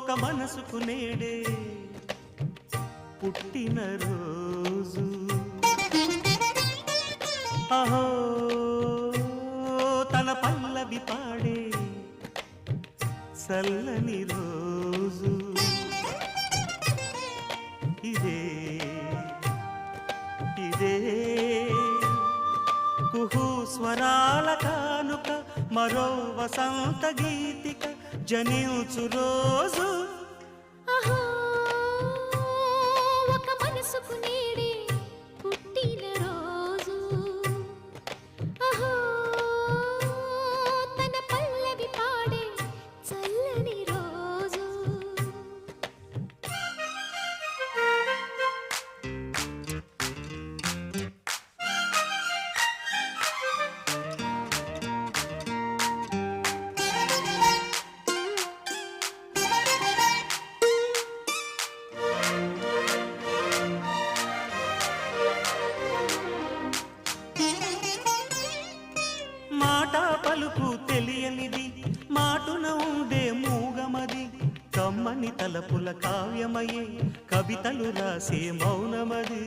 ఒక మనసుకు నేడే పుట్టినరోజు అహో తన పల్లవి పాడే చల్లని రోజు ఇదే ఇదే కుహు స్వరాల కానుక మరో వసంత గీతిక జనించు రోజు అహో ఒక మనసుకు నేడే పుట్టిన రోజు అహో తన పల్లవి పాడే చల్లని రోజు మాట పలుకు తెలియనిది మాటున ఉండే మూగమది కమ్మని తలపుల కావ్యమయే కవితలు రాసే మౌనమది